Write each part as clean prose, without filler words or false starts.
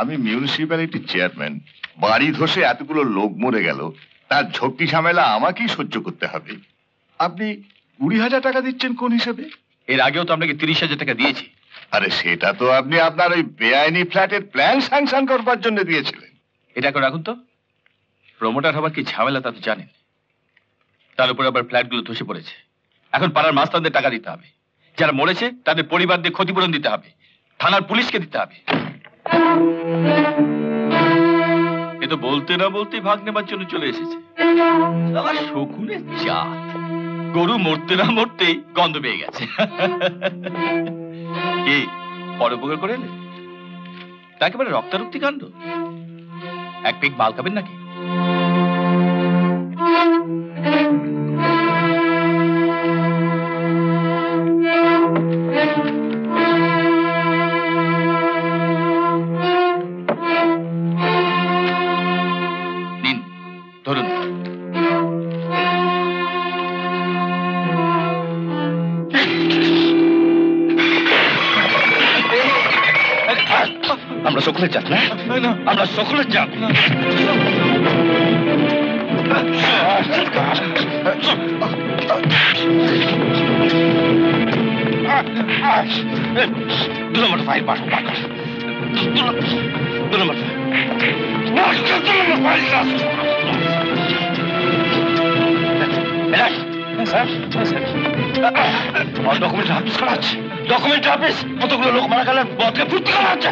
আমি মিউনিসিপ্যালিটির চেয়ারম্যান, বাড়ি ধসে এতগুলো লোক মরে গেল, তার ঝক্কি ঝামেলা আমাকেই সহ্য করতে হবে। আপনি 20,000 টাকা দিচ্ছেন কোন হিসেবে? এর আগেও তো আপনাকে 30,000 টাকা দিয়েছি। আরে সেটা তো আপনি আপনার ওই বেআইনি ফ্ল্যাটের প্ল্যান স্যাংশন করবার জন্য দিয়েছিলেন। এটা করে রাখুন তো। প্রমোটার হবার কি ঝামেলা তা তো জানেন। তার উপরে আবার ফ্ল্যাটগুলো ধসে পড়েছে। এখন পাড়ার মাস্তানদের টাকা দিতে হবে, যারা মরেছে তাদের পরিবারদের ক্ষতিপূরণ দিতে হবে, থানার পুলিশকে দিতে হবে। এ তো বলতে না বলতেই ভাগ নেবার জন্য চলে এসেছে। শালা শকুনের জাত। গরু মরতে না মরতেই গন্ধ পেয়ে গেছে। কি পরোপকার করে এলে? একেবারে রক্তারক্তি কাণ্ড। এক পেক বাল খাবেন নাকি? নিন ধরুন। আমরা সকলের জাত না, আমরা সকলের জাত। দু নম্বর ফাইল পাঠো। দু নম্বর ডকুমেন্ট হাফিস করা হচ্ছে। ডকুমেন্ট হাফিস কতগুলো লোক মারা গেলে বদকে ফুর্তি করা হচ্ছে।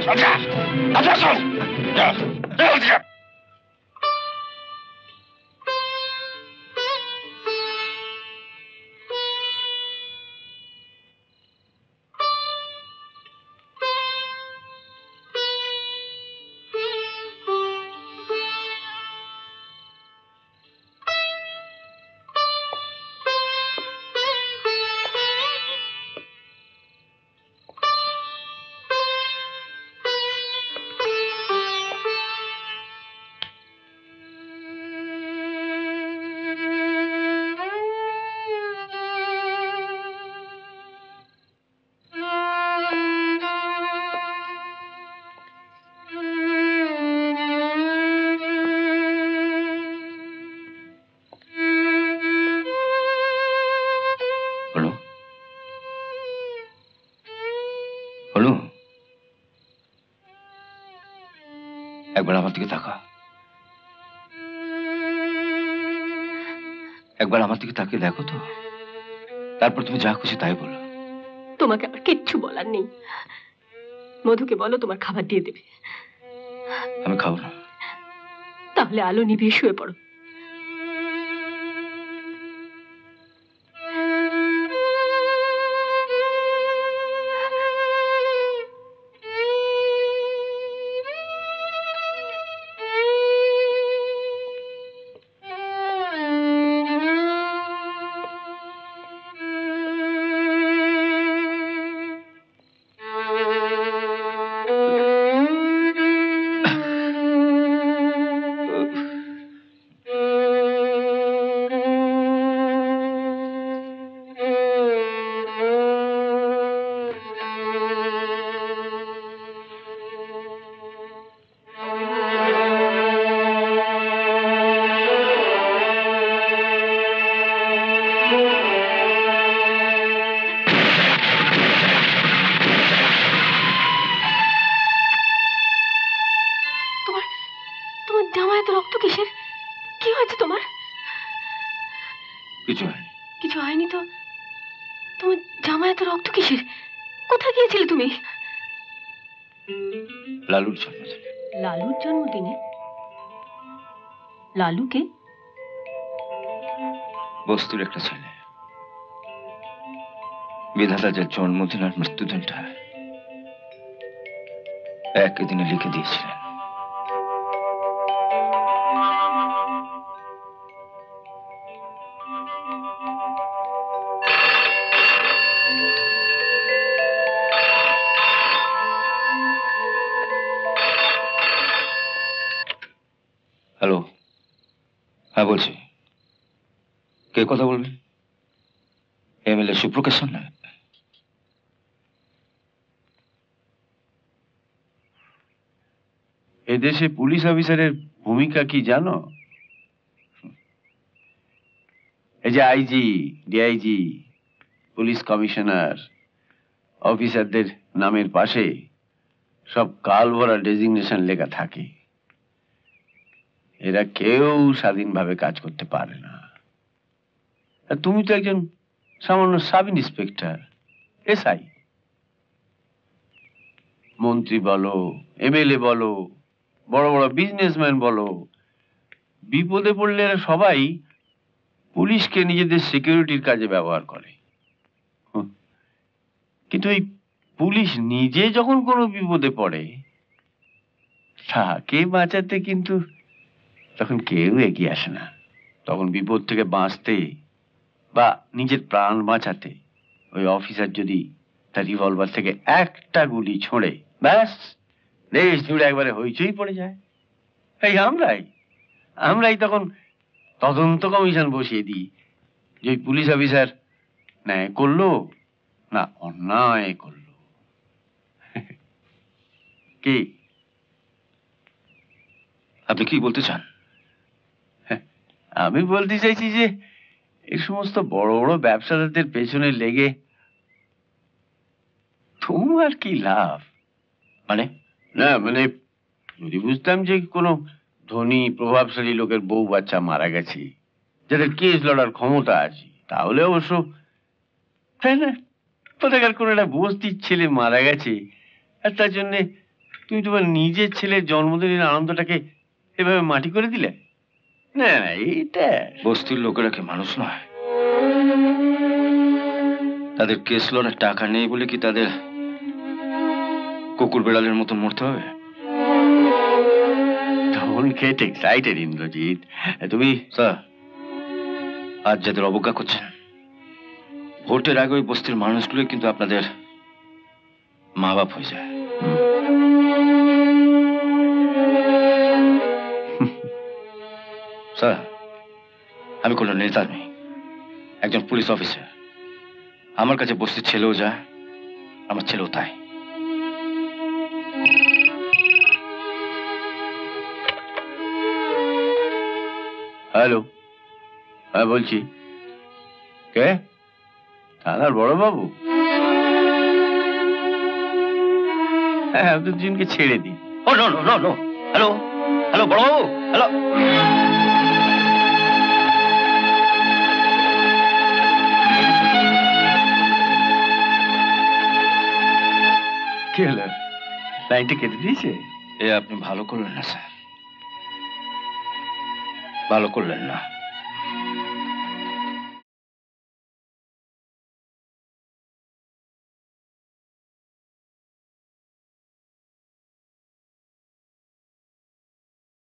একবার আমার দিকে তাকা। একবার আমার দিকে তাকিয়ে দেখো তো, তারপর তুমি যা খুশি তাই বলো। তোমাকে আর কিচ্ছু বলার নেই। মধুকে বলো তোমার খাবার দিয়ে দেবে। আমি খাবো না। তাহলে আলো নিভিয়ে শুয়ে পড়ো। লালুর জন্মদিনে। লালুর জন্মদিনে? লালু কে? বস্তুর একটা ছেলে। বিধাতা যার জন্মদিন আর মৃত্যুদিনটা একই দিনে লিখে দিয়েছিলেন। হ্যালো, হ্যাঁ বলছি। কে কথা বলবেন? এমএলএ সুপ্রকাশ না? এদেশে পুলিশ অফিসারের ভূমিকা কি জানো? এই যে আইজি, ডিআইজি, পুলিশ কমিশনার, অফিসারদের নামের পাশে সব কাল ভরা ডেজিগনেশন লেখা থাকে। এরা কেউ স্বাধীনভাবে কাজ করতে পারে না। আর তুমি তো একজন সামান্য সাব ইন্সপেক্টর, এসআই। মন্ত্রী বলো, এমএলএ বলো, বড় বড় বিজনেসম্যান বলো, বিপদে পড়লে এরা সবাই পুলিশকে নিজেদের সিকিউরিটির কাজে ব্যবহার করে। হুঁ। কিন্তু এই পুলিশ নিজে যখন কোনো বিপদে পড়ে, তাকে বাঁচাতে কিন্তু তখন কেউ এগিয়ে আসে না। তখন বিপদ থেকে বাঁচতে বা নিজের প্রাণ বাঁচাতে ওই অফিসার যদি তার রিভলভার থেকে একটা গুলি ছোঁড়ে, ব্যাস দেশ জুড়ে একবারে হইচই পড়ে যায়। এই আমরাই তখন তদন্ত কমিশন বসিয়ে দিই যে ওই পুলিশ অফিসার ন্যায় করলো না অন্যায় করলো। কি আপনি কি বলতে চান? আমি বলতে চাইছি যে এই সমস্ত বড় বড় ব্যবসাদারদের পেছনে লেগে তোমার কি লাভ? মানে না মানে যদি বুঝতাম যে কোনো ধনী প্রভাবশালী লোকের বউ বাচ্চা মারা গেছে, যাদের কেস লড়ার ক্ষমতা আছে, তাহলে অবশ্য, তাই না, কোথাকার কোনো একটা বস্তির ছেলে মারা গেছে আর তার জন্যে তুমি তোমার নিজের ছেলের জন্মদিনের আনন্দটাকে এভাবে মাটি করে দিলে? না না, এইটা বস্তির লোকেরা কি মানুষ নয়? তাদের কেস লড়ার টাকা নেই বলে কি তাদের কুকুর বেড়ালের মতন মরতে হবে? Don't get excited, Indrajit. তুমি স্যার, আজ যাদের অবজ্ঞা করছেন, ভোটের আগে ওই বস্তির মানুষগুলো কিন্তু আপনাদের মা বাপ হয়ে যায়। স্যার, আমি কোনো নেতা নই, একজন পুলিশ অফিসার। আমার কাছে বস্তির ছেলেও যা, আমার ছেলেও তাই। হ্যালো, হ্যাঁ বলছি। কে? থানার বড়বাবু? হ্যাঁ, আপনার দুজনকে ছেড়ে দিন। Oh no no no no. Hello hello বড়বাবু, হ্যালো। কি হলো, লাইনটা কেটে দিয়েছে? এ আপনি ভালো করলেন না স্যার, ভালো করলেন না।